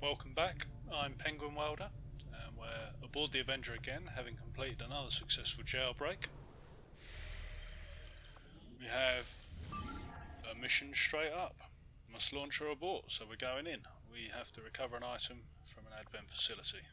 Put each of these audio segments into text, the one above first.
Welcome back, I'm Penguin Welder, and we're aboard the Avenger again, having completed another successful jailbreak. We have a mission straight up. Must launch or abort, so we're going in. We have to recover an item from an advent facility.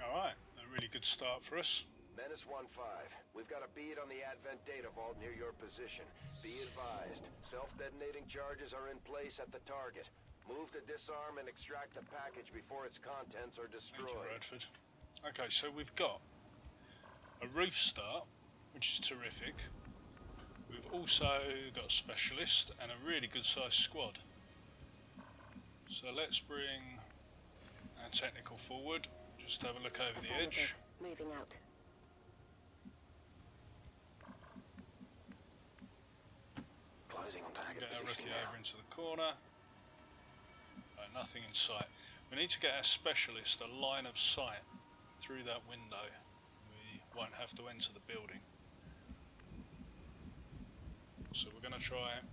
Alright, a really good start for us. Menace 1-5. We've got a bead on the Advent data vault near your position. Be advised, self-detonating charges are in place at the target. Move to disarm and extract the package before its contents are destroyed. Thank you, Bradford. Okay, so we've got a roof start, which is terrific. We've also got a specialist and a really good sized squad. So let's bring our technical forward, just have a look over the edge. Moving out. Closing on target Get our rookie position now. over into the corner. Nothing in sight. We need to get our specialist a line of sight through that window. We won't have to enter the building. So we're going to try it.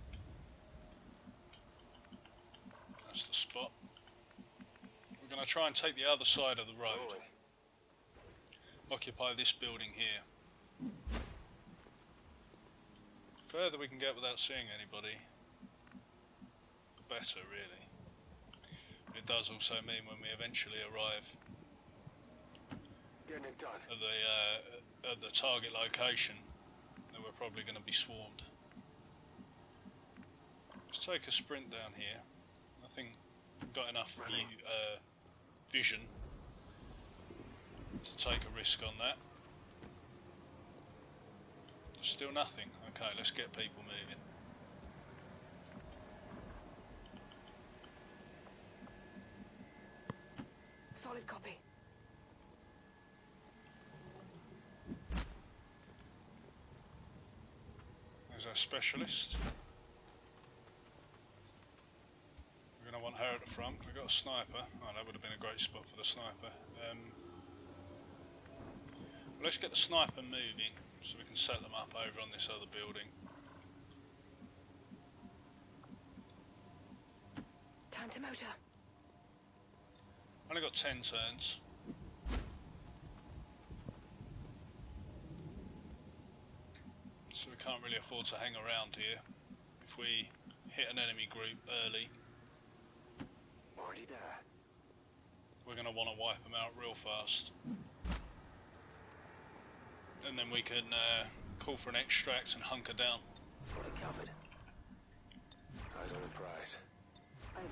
That's the spot. We're going to try and take the other side of the road. Rolling. Occupy this building here. The further we can get without seeing anybody, the better, really. It does also mean when we eventually arrive Getting it done. at the target location that we're probably going to be swarmed. Let's take a sprint down here. I think we've got enough vision to take a risk on that. Still nothing. Okay, let's get people moving. Solid copy. There's our specialist. We're going to want her at the front. We've got a sniper. Oh, that would have been a great spot for the sniper. Let's get the sniper moving so we can set them up over on this other building. Time to motor. Only got 10 turns. So we can't really afford to hang around here. If we hit an enemy group early, Already there. we're going to want to wipe them out real fast. And then we can call for an extract and hunker down. Fully covered. Eyes on the prize.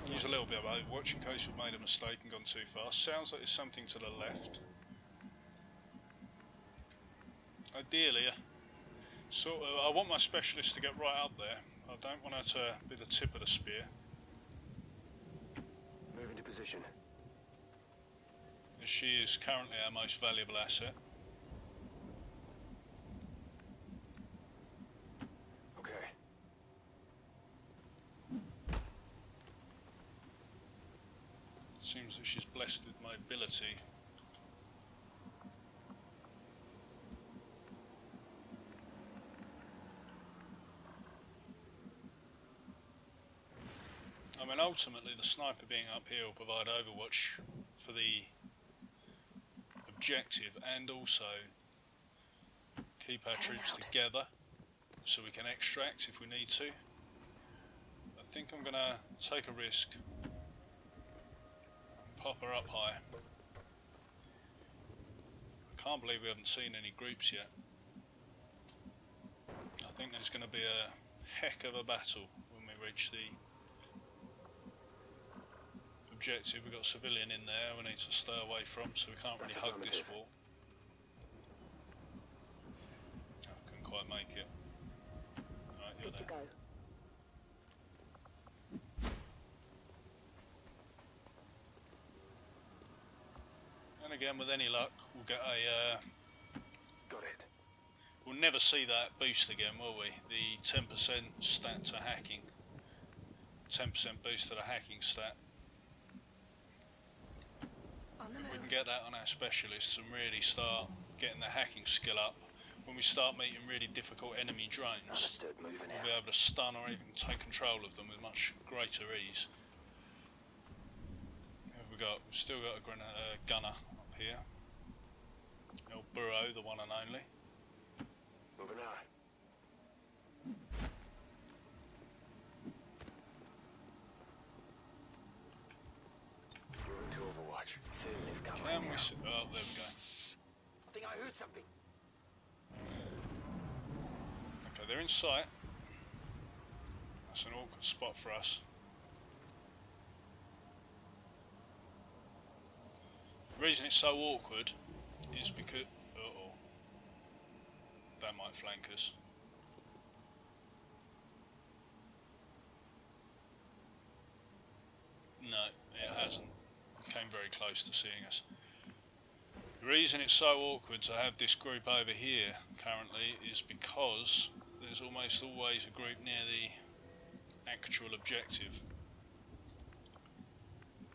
Use a little bit of overwatch in case we've made a mistake and gone too fast. Sounds like there's something to the left. Ideally, I want my specialist to get right up there. I don't want her to be the tip of the spear. Moving to position. As she is currently our most valuable asset. Okay. Seems that she's blessed with mobility. I mean, ultimately the sniper being up here will provide overwatch for the objective and also keep our troops together so we can extract if we need to. I think I'm going to take a risk. Pop her up high. I can't believe we haven't seen any groups yet. I think there's going to be a heck of a battle when we reach the objective. We've got a civilian in there we need to stay away from, so we can't really hug this wall. I couldn't quite make it. Right, you're Good to there. go. And again, with any luck, we'll get a... Got it. we'll never see that boost again, will we? The 10% stat to hacking. 10% boost to the hacking stat. On the If we move. can get that on our specialists and really start getting the hacking skill up, when we start meeting really difficult enemy drones, Understood. Moving we'll out. be able to stun or even take control of them with much greater ease. What have we got? We've still got a gunner up here. El Burro, the one and only. Moving out. Moving to Overwatch. Can we see? Oh, there we go. I think I heard something. Okay, they're in sight. That's an awkward spot for us. The reason it's so awkward is because... Uh-oh. That might flank us. No, it hasn't. Came very close to seeing us. The reason it's so awkward to have this group over here currently is because there's almost always a group near the actual objective.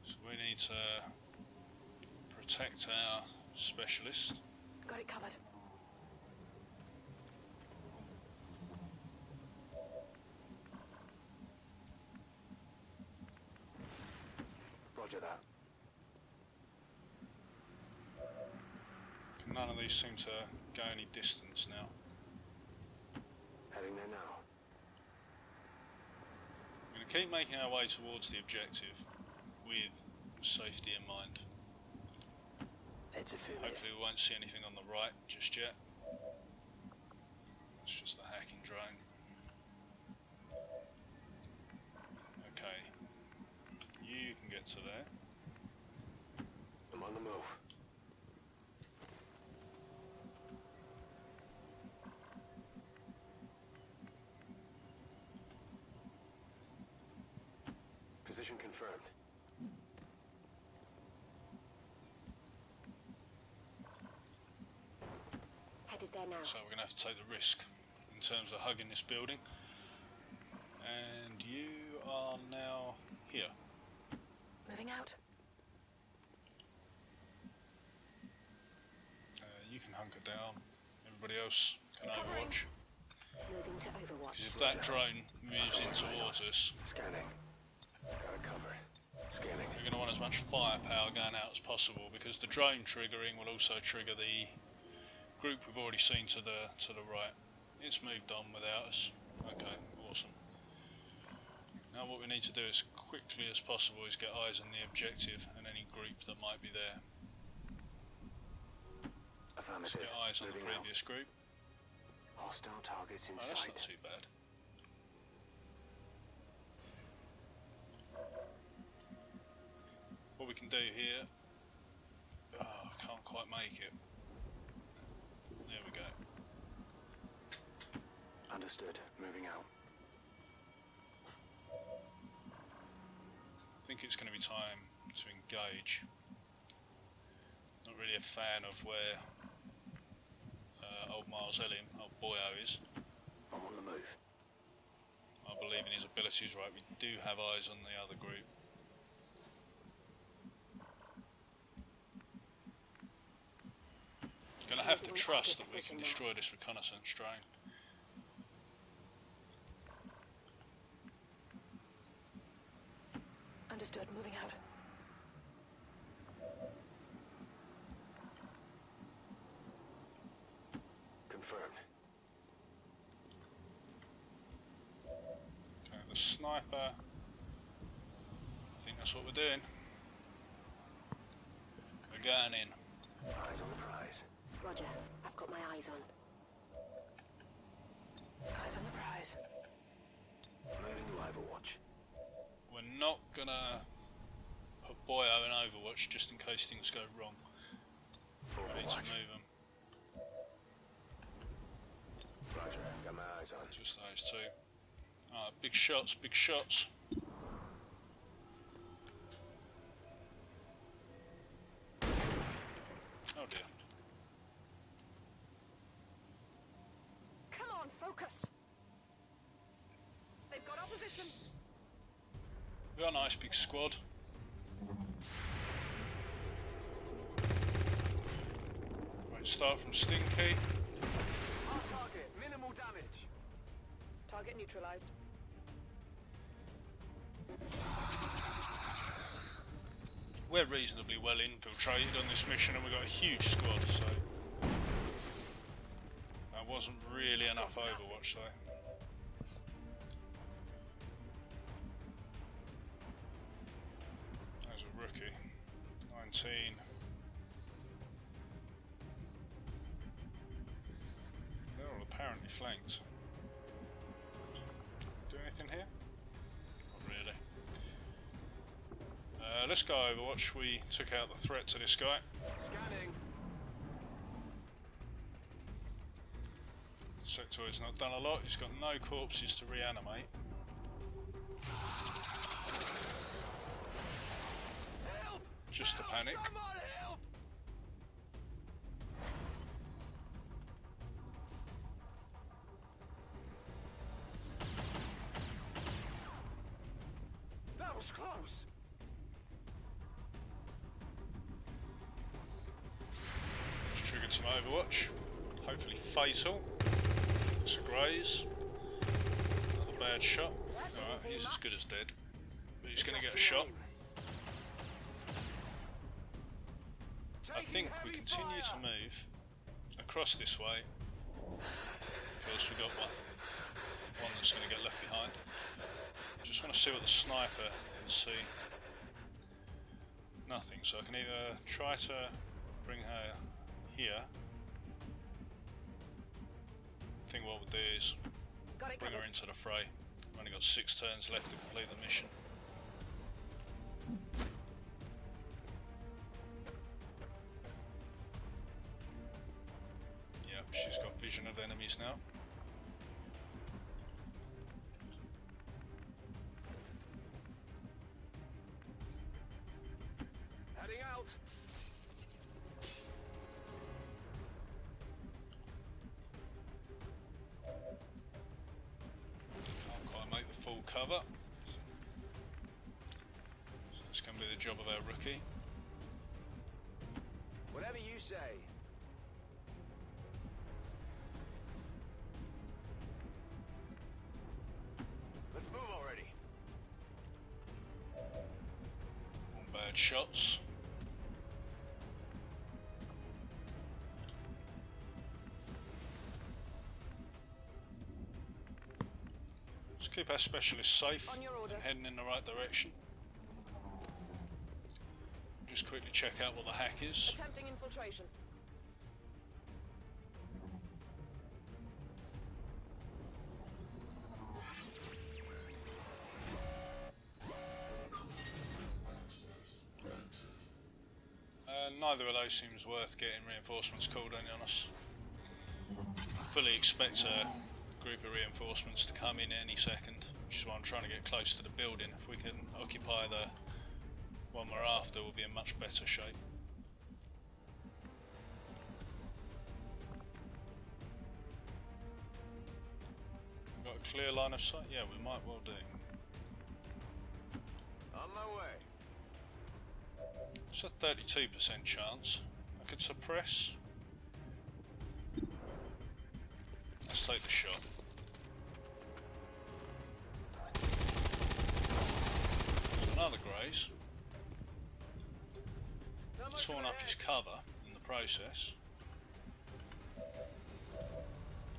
So we need to protect our specialist. Got it covered. Roger that. None of these seem to go any distance now. Heading there now. We're going to keep making our way towards the objective with safety in mind. It's a few. Hopefully we won't see anything on the right just yet. It's just the hacking drone. Okay. You can get to there. I'm on the move. Position confirmed. Headed there now. So we're going to have to take the risk in terms of hugging this building. And you are now here. Moving out. You can hunker down. Everybody else can overwatch. Moving to Overwatch. Because if that drone moves in towards us, Scanning. Got it covered. Scanning. we're going to want as much firepower going out as possible, because the drone triggering will also trigger the group we've already seen to the right. It's moved on without us. Okay, awesome. Now what we need to do as quickly as possible is get eyes on the objective and any group that might be there. Let's Affirmative. get eyes on the Moving out. previous group. Hostile targets in Oh, that's sight. not too bad. What we can do here... Oh, I can't quite make it. There we go. Understood. Moving out. I think it's going to be time to engage. Not really a fan of where old Miles Elliam, old Boyo is. I'm on the move. I believe in his abilities, right? We do have eyes on the other group. Gonna have to trust that we can destroy this reconnaissance drone. Understood. Moving out. Confirmed. Okay, the sniper. I think that's what we're doing. We're going in. Eyes on the prize. Roger. I've got my eyes on. Eyes on the prize. Moving to Overwatch. We're not gonna put Boyo in Overwatch just in case things go wrong. We need to move them. Roger. Got my eyes on. Just those two. Alright, big shots, big shots. Oh dear. Come on, focus. They've got opposition. We got a nice big squad. Great Start from Stinky. Our target, minimal damage. Target neutralized. We're reasonably well infiltrated on this mission and we've got a huge squad, so that wasn't really enough Overwatch though. There's a rookie. 19. They're all apparently flanked. Do anything here? Not really. Let's go Overwatch. We took out the threat to this guy. Scanning. Sectoid's not done a lot. He's got no corpses to reanimate. Help! Just a panic. Come on, help! That was close. Just triggered some Overwatch. Hopefully fatal. It's a graze. Another bad shot. Alright, he's as good as dead. But he's going to get a shot. I think we continue to move across this way. Because we got one that's going to get left behind. Just want to see what the sniper can see. Nothing, so I can either try to bring her here. I think what we'll do is bring her into the fray. We've only got 6 turns left to complete the mission. Yep, she's got vision of enemies now. Heading out. Can't quite make the full cover. So it's going to be the job of our rookie. Whatever you say. Let's move already. All bad shots. Let's keep our specialists safe On your order. and heading in the right direction. Just quickly check out what the hack is. Attempting infiltration. Neither of those seems worth getting reinforcements called in on us. Fully expect a group of reinforcements to come in any second, which is why I'm trying to get close to the building. If we can occupy the one we're after, we'll be in much better shape. Got a clear line of sight? Yeah, we might well do. On my way. It's a 32% chance. I could suppress. Let's take the shot. There's another graze. Torn up his cover in the process.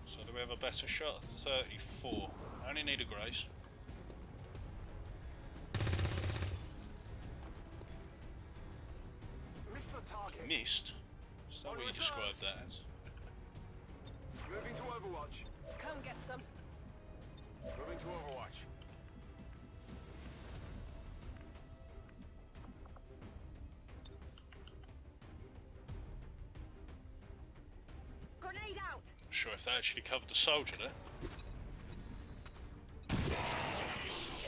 So do we have a better shot? 34. I only need a graze. Missed the target. Missed? Is that what you described that as? Moving to Overwatch. Come get some. Moving to Overwatch. Grenade out. Not sure if they actually covered the soldier there.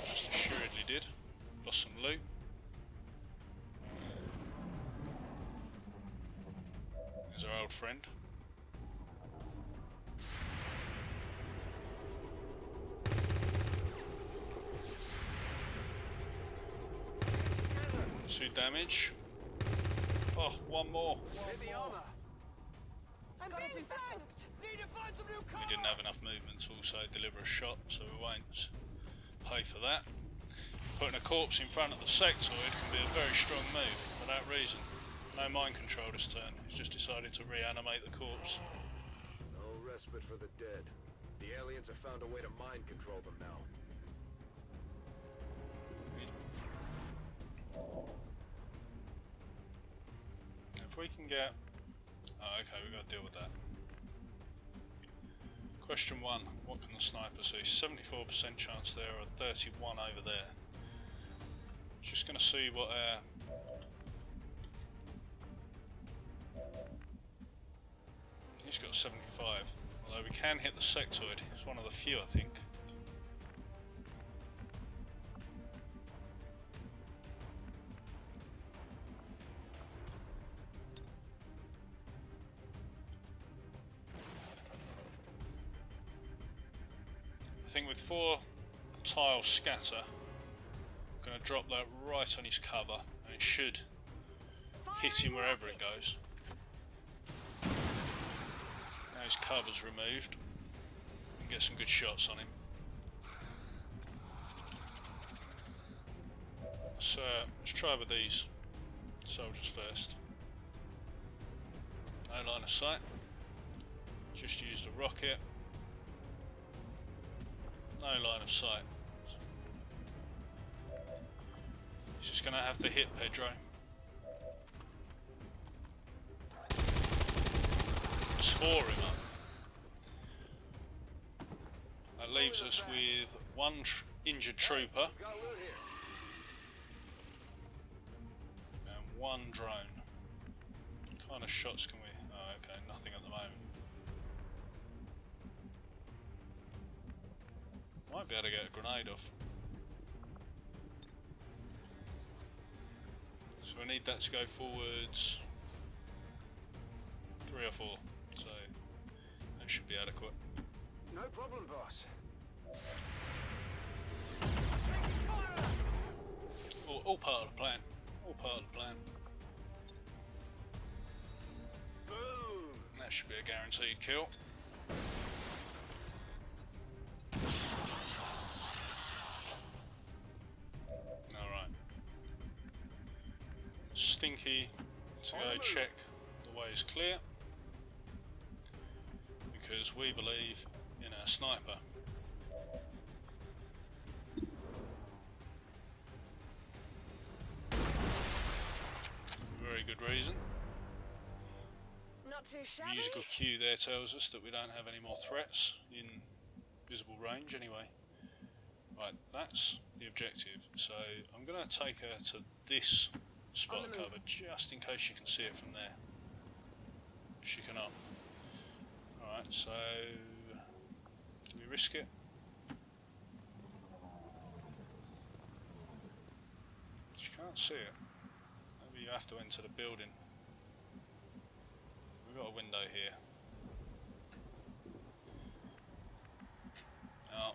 Most assuredly did. Lost some loot. There's our old friend. Two damage. Oh, one more. Hit the armor. We didn't have enough movement to also deliver a shot, so we won't pay for that. Putting a corpse in front of the sectoid can be a very strong move for that reason. No mind control this turn, he's just decided to reanimate the corpse. No respite for the dead. The aliens have found a way to mind control them now. If we can get... Oh, okay, we've got to deal with that. Question 1, what can the sniper see? 74% chance there, or 31 over there. Just going to see what our... He's got 75, although we can hit the sectoid. It's one of the few, I think. I think with 4 tile scatter, I'm going to drop that right on his cover, and it should hit him wherever it goes. Now his cover's removed, and get some good shots on him. So let's try with these soldiers first. No line of sight. Just used a rocket. No line of sight. He's just going to have to hit Pedro. Tore him up. That leaves us with 1 injured trooper and 1 drone. What kind of shots can we... Oh, okay, nothing at the moment. Might be able to get a grenade off. So we need that to go forwards 3 or 4, so that should be adequate. No problem, boss. All part of the plan. All part of the plan. Boom! That should be a guaranteed kill. Alright. Stinky to go check the way is clear, because we believe in our sniper. Very good reason. Not too shabby. Musical cue there tells us that we don't have any more threats in visible range anyway. Right, that's the objective. So I'm going to take her to this spot of cover just in case you can see it from there. She cannot. Alright, so do we risk it? She can't see it. Maybe you have to enter the building. We've got a window here. Now,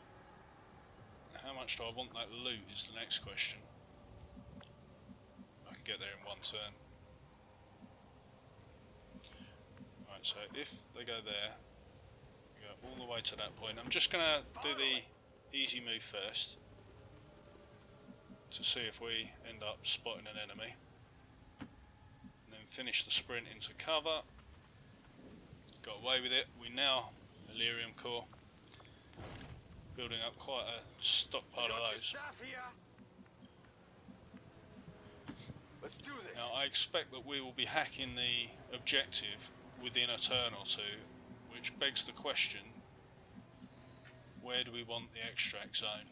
how much do I want that loot is the next question. I can get there in 1 turn. Right, so if they go there, we go all the way to that point. I'm just going to do the easy move first to see if we end up spotting an enemy. And then finish the sprint into cover. Got away with it. We now Elerium core. Building up quite a stockpile of those. Let's do this. Now I expect that we will be hacking the objective within a turn or 2, which begs the question, where do we want the extract zone?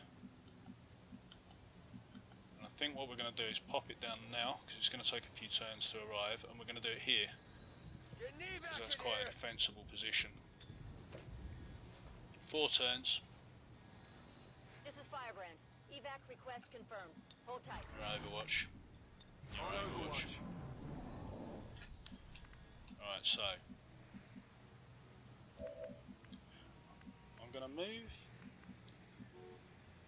And I think what we're going to do is pop it down now, because it's going to take a few turns to arrive, and we're going to do it here, because that's quite a defensible position. 4 turns. This is Firebrand. Evac request confirmed. Hold tight. You're Overwatch. You're Overwatch. Alright, so I'm going to move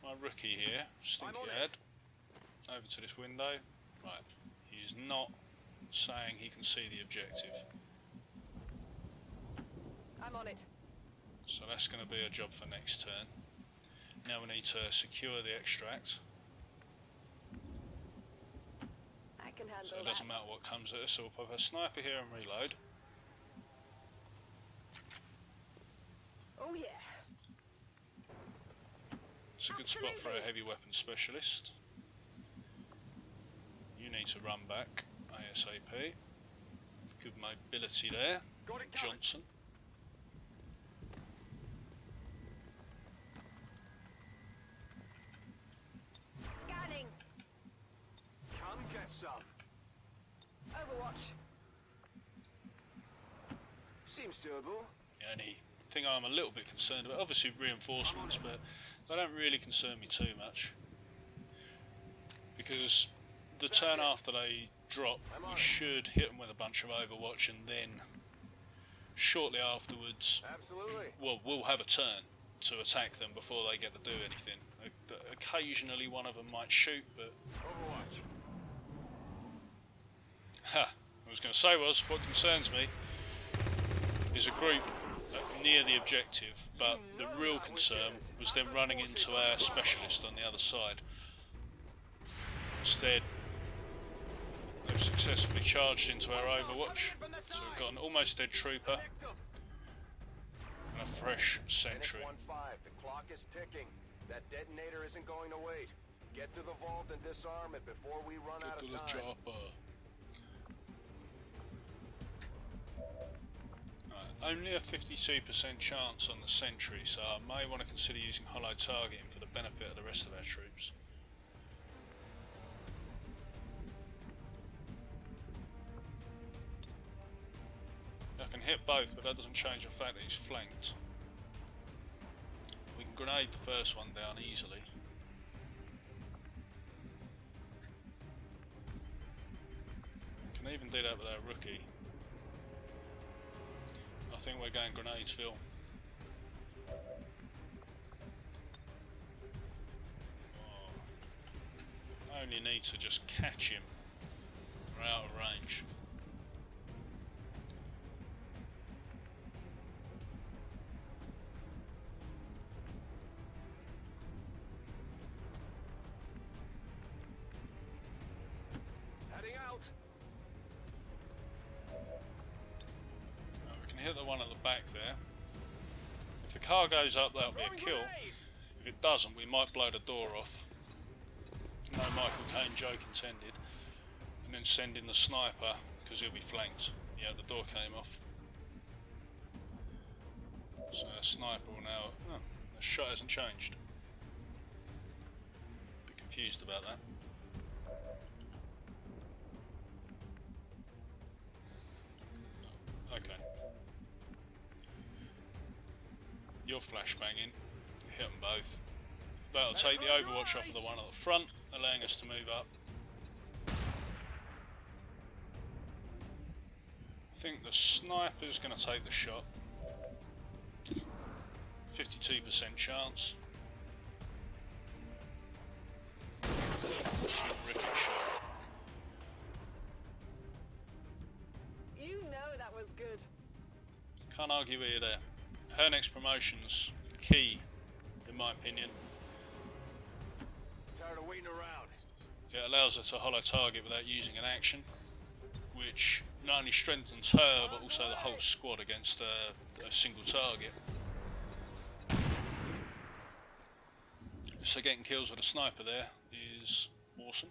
my rookie here, Stinky Head, over to this window. Right, he's not saying he can see the objective. I'm on it. So that's going to be a job for next turn. Now we need to secure the extract. I can handle So it doesn't matter what comes at us, so we'll pop a sniper here and reload. Oh yeah. It's a good spot for a heavy weapon specialist. You need to run back ASAP. Good mobility there, Johnson. Scanning. Come get some. Overwatch. Seems doable. The only thing I'm a little bit concerned about, obviously reinforcements, but they don't really concern me too much. Because the turn after they drop, we should hit them with a bunch of Overwatch, and then shortly afterwards, Absolutely. well, we'll have a turn to attack them before they get to do anything. Occasionally one of them might shoot, but... Overwatch. Ha! I was going to say what concerns me is a group near the objective, but the real concern was them running into our specialist on the other side. Instead, they've successfully charged into our Overwatch, so we've got an almost dead trooper and a fresh sentry. Minute 1-5. The clock is ticking. That detonator isn't going to wait. Get to the vault and disarm it before we run out Get of to the time. chopper. Only a 52% chance on the sentry, so I may want to consider using hollow targeting for the benefit of the rest of our troops. I can hit both, but that doesn't change the fact that he's flanked. We can grenade the first one down easily. Can even do that with our rookie. I think we're going Grenadesville. Oh. I only need to just catch him. We're out of range. Heading out. Hit the one at the back there. If the car goes up, that'll be a kill. If it doesn't, we might blow the door off. No Michael Caine joke intended. And then send in the sniper, because he'll be flanked. Yeah, the door came off. So the sniper will now... Oh, the shot hasn't changed. Bit confused about that. Okay. You're flashbanging, hit them both. That'll take the Overwatch off of the one at the front, allowing us to move up. I think the sniper's going to take the shot. 52% chance. Terrific shot. You know that was good. Can't argue with you there. Her next promotion's key, in my opinion. Tired of waiting around. It allows her to hollow target without using an action, which not only strengthens her but also the whole squad against a single target. So getting kills with a sniper there is awesome.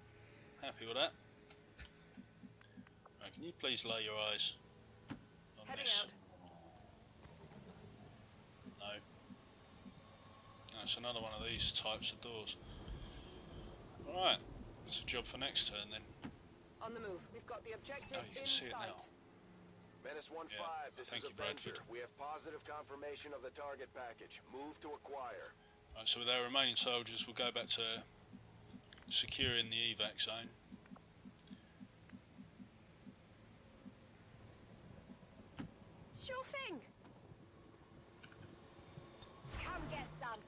Happy with that. Right, can you please lay your eyes on Heading this? out. No. That's another one of these types of doors. Alright, that's a job for next turn then. On the move. We've got the objective Oh, you can in see it sight. now. Menace 1-5, Yeah, this thank is you, Avenger. Bradford. We have positive confirmation of the target package. Move to acquire. Right, so with our remaining soldiers, we'll go back to securing the evac zone. Sure thing. Come get some.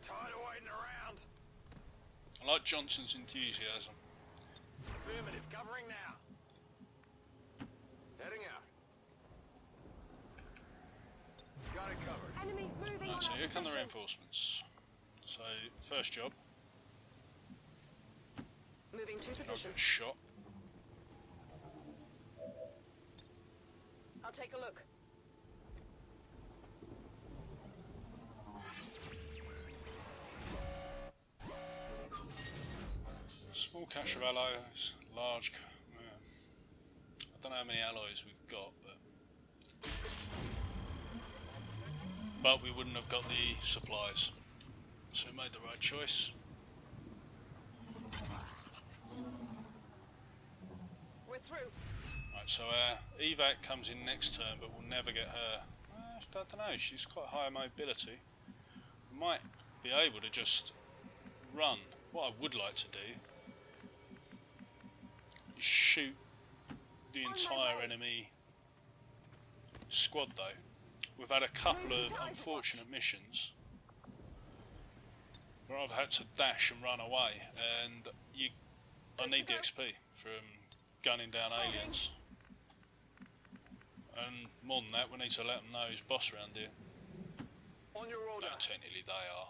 Tired of waiting around. I like Johnson's enthusiasm. Affirmative, covering now. Heading out. So here come the reinforcements. So first job, Moving to I'll position. get shot. I'll take a look. Small cache of alloys, large. I don't know how many alloys we've got, but we wouldn't have got the supplies. So we made the right choice. We're through. Right, so our evac comes in next turn, but we'll never get her. I don't know, she's quite high mobility. We might be able to just run. What I would like to do is shoot the entire enemy squad though. We've had a couple of unfortunate missions where I've had to dash and run away, and I need the XP from gunning down aliens. And more than that, we need to let them know who's boss around here. On your order. No, technically they are,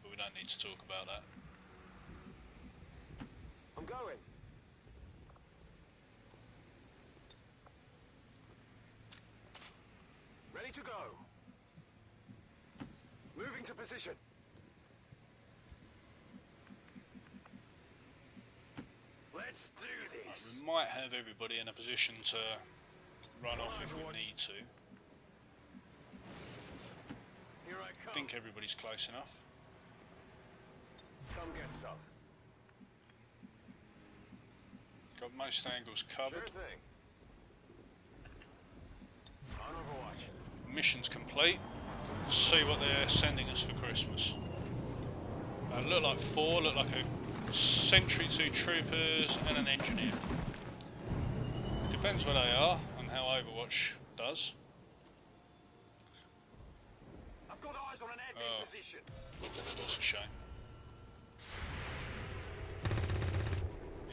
but we don't need to talk about that. I'm going. Ready to go. Moving to position. Let's do this. Right, we might have everybody in a position to run off if we need to. Here I I come. think everybody's close enough. Come get some. Got most angles covered. Sure thing. On Overwatch. Mission's complete. Let's see what they're sending us for Christmas. Look like 4, look like a sentry, 2 troopers and an engineer. It depends where they are and how Overwatch does. I've got eyes on an admin position. That's a shame.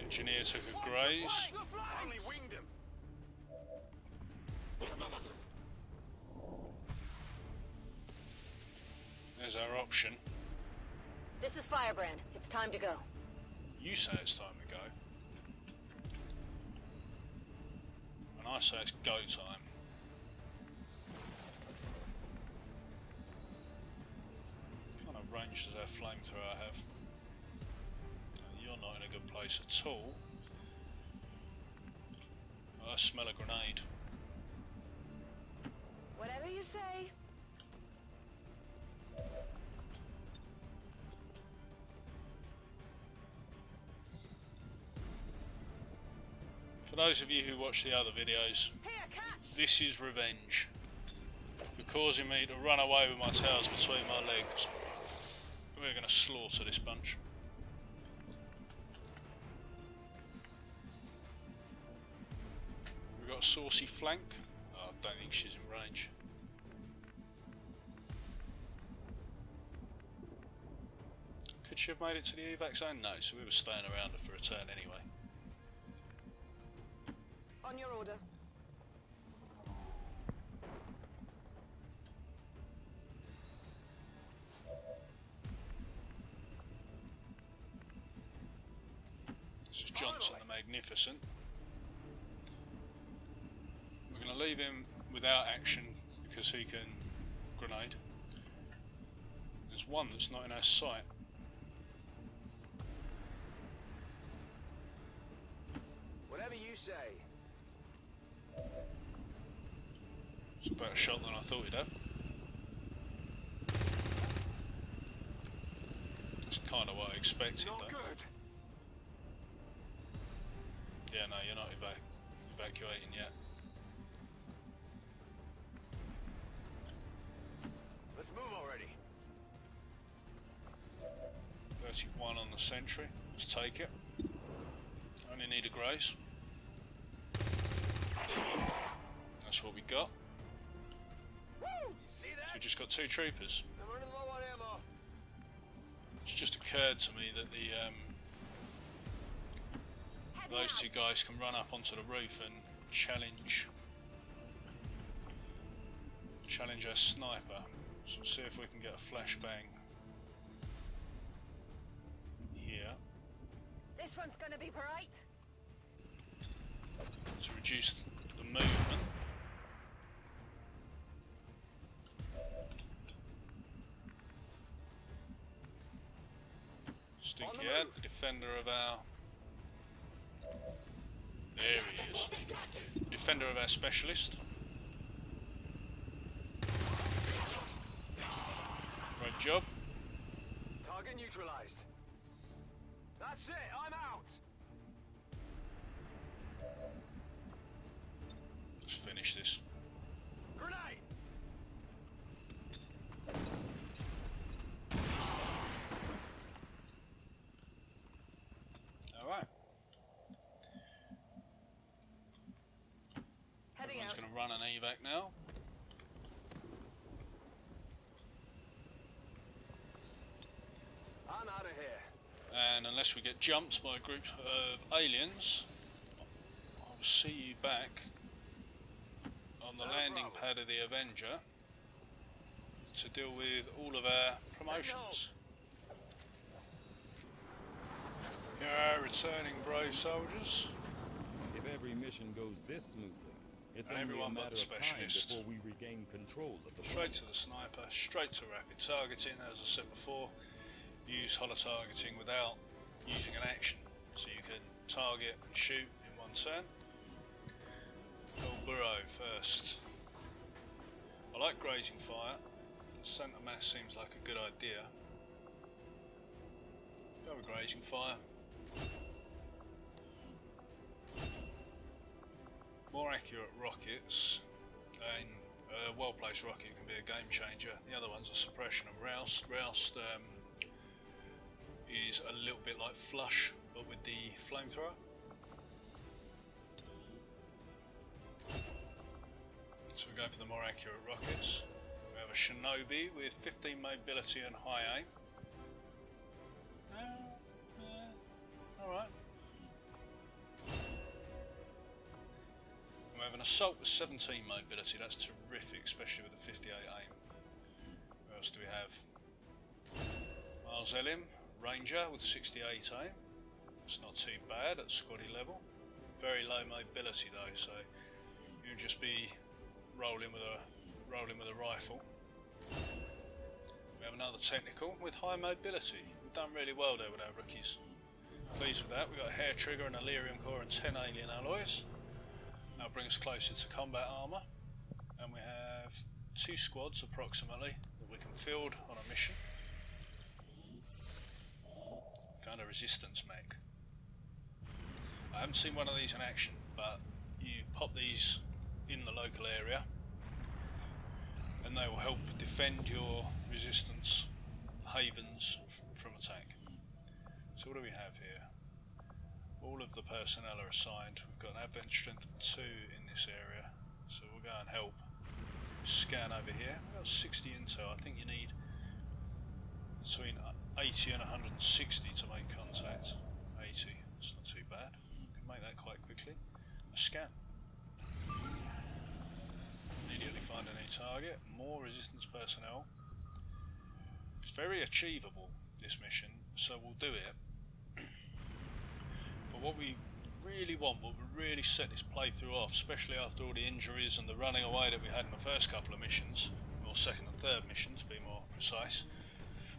Engineer took a graze. Only winged him. There's our option. This is Firebrand. It's time to go. You say it's time to go. And I say it's go time. What kind of range does our flamethrower have? You're not in a good place at all. I smell a grenade. Whatever you say. For those of you who watch the other videos, Here, catch! this is revenge for causing me to run away with my tails between my legs. We're going to slaughter this bunch. We've got a saucy flank. Oh, I don't think she's in range. Could she have made it to the evac zone? No, so we were staying around her for a turn anyway. On your order. This is Johnson the Magnificent. We're going to leave him without action because he can grenade. There's one that's not in our sight. Whatever you say. It's a better shot than I thought he'd have. That's kind of what I expected Not though. good. Yeah, no, you're not evacuating yet. Let's move already. 31 on the sentry. Let's take it. Only need a graze. That's what we got. Woo! See So that? we just got 2 troopers. I'm running low on ammo. It's just occurred to me that those 2 guys can run up onto the roof and challenge challenge our sniper. So we'll see if we can get a flashbang here This one's gonna be bright. to reduce the movement. Stinky Ad, the defender of our... There he is. Defender of our specialist. Great job. Target neutralized. That's it, I'm out! Let's finish this. Grenade! Alright. Heading Everyone's out. going to run an evac now. I'm out of here. And unless we get jumped by a group of aliens, I'll see you back on the landing pad of the Avenger to deal with all of our promotions. Here are returning brave soldiers. If every mission goes this smoothly, it's And only a everyone but matter the of time specialist. before we regain control of the Straight to the sniper, straight to rapid targeting. As I said before, use holo targeting without using an action, so you can target and shoot in one turn. Burrow first. I like grazing fire. Centre mass seems like a good idea. Go with grazing fire. More accurate rockets, and a well-placed rocket can be a game changer. The other ones are suppression and roust. Roust is a little bit like flush, but with the flamethrower. So we go for the more accurate rockets. We have a Shinobi with 15 mobility and high aim. Alright. We have an assault with 17 mobility. That's terrific, especially with the 58 aim. What else do we have? Mars Elim, Ranger with 68 aim. It's not too bad at squaddy level. Very low mobility though, so you'll just be rolling with a rifle. We have another technical with high mobility. We've done really well there with our rookies. Pleased with that. We've got a hair trigger, an Illyrium core and 10 alien alloys. That'll bring us closer to combat armour. And we have 2 squads approximately that we can field on a mission. Found a resistance mech. I haven't seen one of these in action, but you pop these in the local area and they will help defend your resistance havens from attack. So what do we have here? All of the personnel are assigned. We've got an advent strength of 2 in this area, so we'll go and help. Scan over here. We've got 60 intel. I think you need between 80 and 160 to make contact. 80, that's not too bad. We can make that quite quickly. A scan. Immediately find a new target. More resistance personnel. It's very achievable, this mission, so we'll do it. But what we really want, what would really set this playthrough off, especially after all the injuries and the running away that we had in the first couple of missions, or second and third mission to be more precise,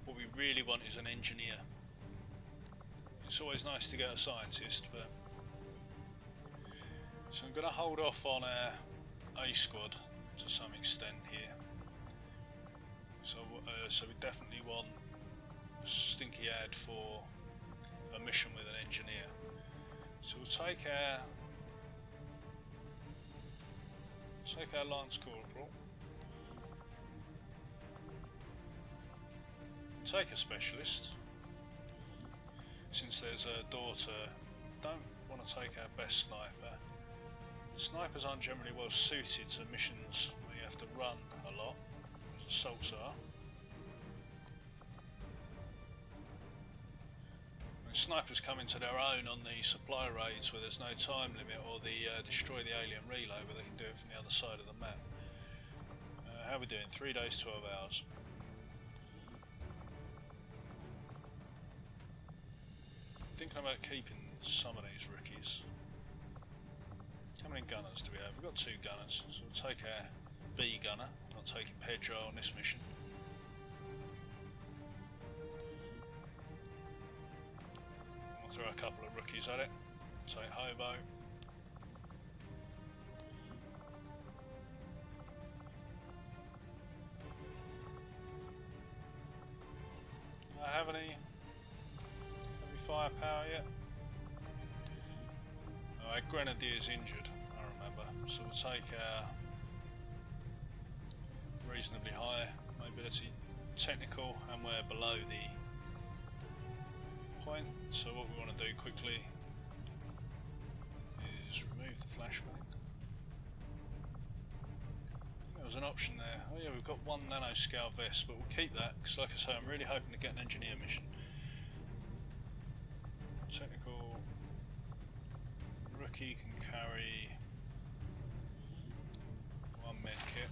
what we really want is an engineer. It's always nice to get a scientist, but... So I'm going to hold off on our A squad to some extent here. So we definitely want a Stinky Ad for a mission with an engineer. So we'll take our Lance Corporal, take a specialist. Since there's a daughter, don't want to take our best sniper. Snipers aren't generally well suited to missions where you have to run a lot, as assaults are. Snipers come into their own on the supply raids where there's no time limit, or the destroy the alien relay where they can do it from the other side of the map. How are we doing? 3 days, 12 hours. Thinking about keeping some of these rookies. How many gunners do we have? We've got 2 gunners, so we'll take our B gunner. Not taking Pedro on this mission. We'll throw a couple of rookies at it. Take Hobo. Do I have any firepower yet? Oh, our Grenadier's injured, I remember. So we'll take our reasonably high mobility technical, and we're below the point. So what we want to do quickly is remove the flashbang. There was an option there. Oh yeah, we've got 1 nanoscale vest, but we'll keep that because, like I say, I'm really hoping to get an engineer mission. Technical rookie can carry 1 med kit.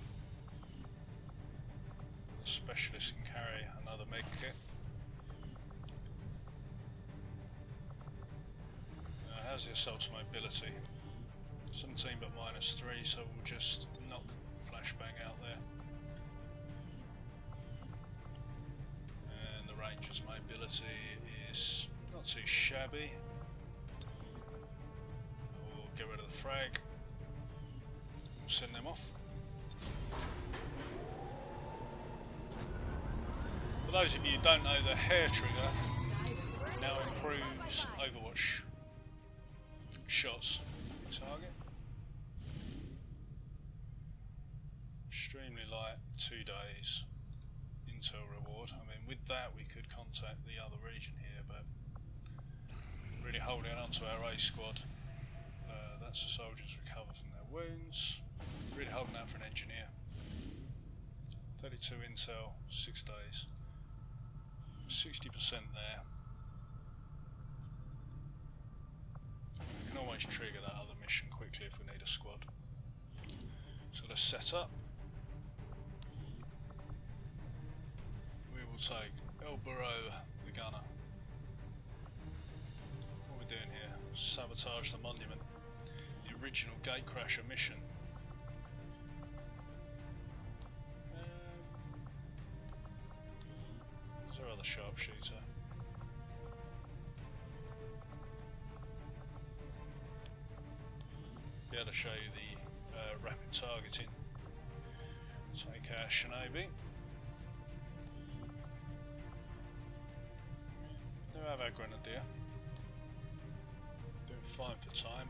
The specialist can carry another med kit. How's the assault's mobility? 17 but -3, so we'll just knock the flashbang out there. And the ranger's mobility is not too shabby. We'll get rid of the frag. We'll send them off. For those of you who don't know, the hair trigger now improves Overwatch shots. Target. Extremely light, 2 days. Intel reward. I mean, with that we could contact the other region here, but really holding on to our A squad. That's the soldiers recover from their wounds. Really holding out for an engineer. 32 intel, 6 days. 60% there. We can always trigger that other mission quickly if we need a squad. So let's set up. We will take El Burro, the gunner. What are we doing here? Sabotage the monument. The original gatecrasher mission. Is there other sharpshooter? Be able to show you the rapid targeting. Take our Shinobi. Do have our Grenadier. Doing fine for time.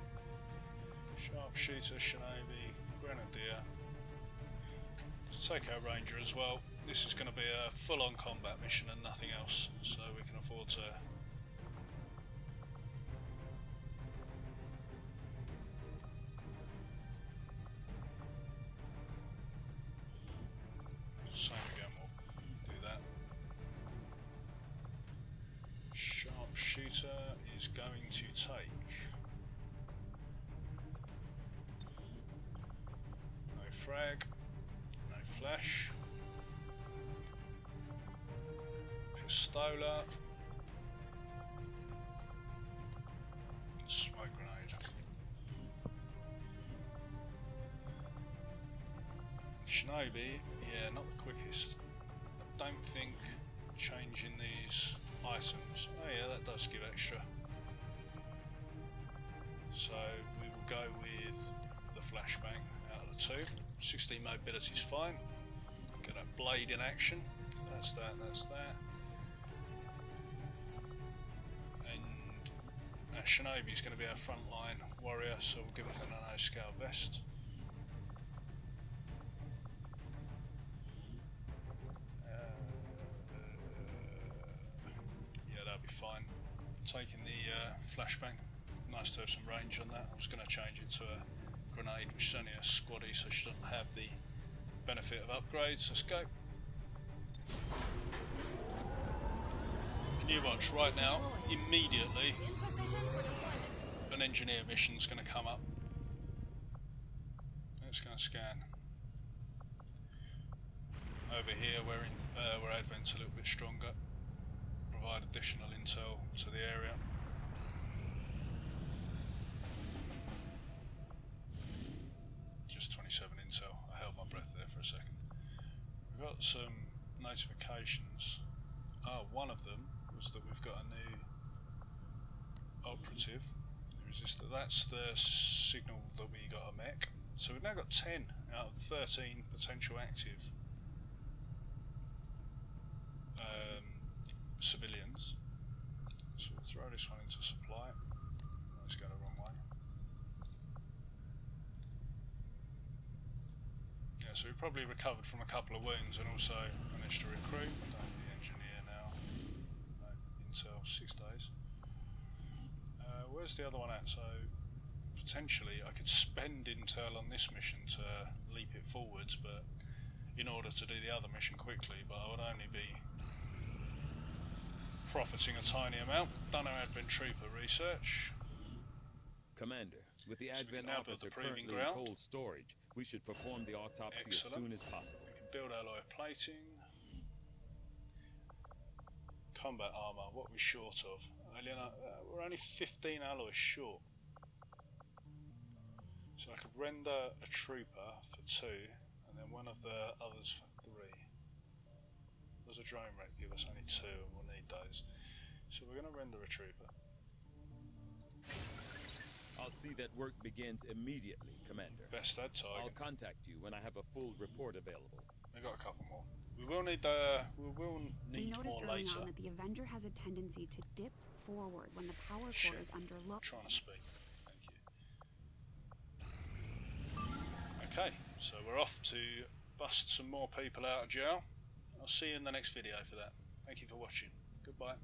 Sharpshooter, Shinobi, Grenadier. Let's take our Ranger as well. This is going to be a full-on combat mission and nothing else, so we can afford to same again, we'll do that. Sharpshooter is going to take no frag, no flash, pistola, smoke grenade. Shinobi, yeah, not the quickest. I don't think changing these items. Oh yeah, that does give extra. So we will go with the flashbang out of the 2. 16 mobility is fine. Get that blade in action. That's that, that's that. And our Shinobi is going to be our frontline warrior, so we'll give it a nanoscale vest. Yeah, that'll be fine. Taking the flashbang. Nice to have some range on that. I was going to change it to a grenade, which is only a squaddie, so she doesn't have the benefit of upgrades. Let's go. And you watch right now, immediately an engineer mission is going to come up. Let's go and scan. over here where Advent's a little bit stronger, provide additional intel to the area. Just 27 intel. I held my breath there for a second. We've got some notifications. One of them was that we've got a new operative. That's the signal that we got a mech. So we've now got 10 out of 13 potential active civilians. So we'll throw this one into supply. Let's go the wrong way. Yeah, so we probably recovered from a couple of wounds and also managed to recruit. Done the engineer now. No, intel 6 days. Where's the other one at? So potentially I could spend intel on this mission to leap it forwards, but in order to do the other mission quickly, but I would only be profiting a tiny amount. Done our Advent Trooper research. Commander, with the So Advent now build officer the proving currently in ground. cold storage, we should perform the autopsy Excellent. as soon as possible. We can build alloy plating. Combat armour, what are we short of? We're only 15 alloys short. So I could render a trooper for 2 and then one of the others for 3. Does a drone wreck give us only 2 and we'll need those. So we're going to render a trooper. I'll see that work begins immediately, Commander. Best ad target. I'll contact you when I have a full report available. We've got a couple more. We will need We noticed more early later. on that the Avenger has a tendency to dip forward when the power core Shit. is under low. I'm trying to speak. Thank you. Okay, so we're off to bust some more people out of jail. I'll see you in the next video for that. Thank you for watching. Goodbye.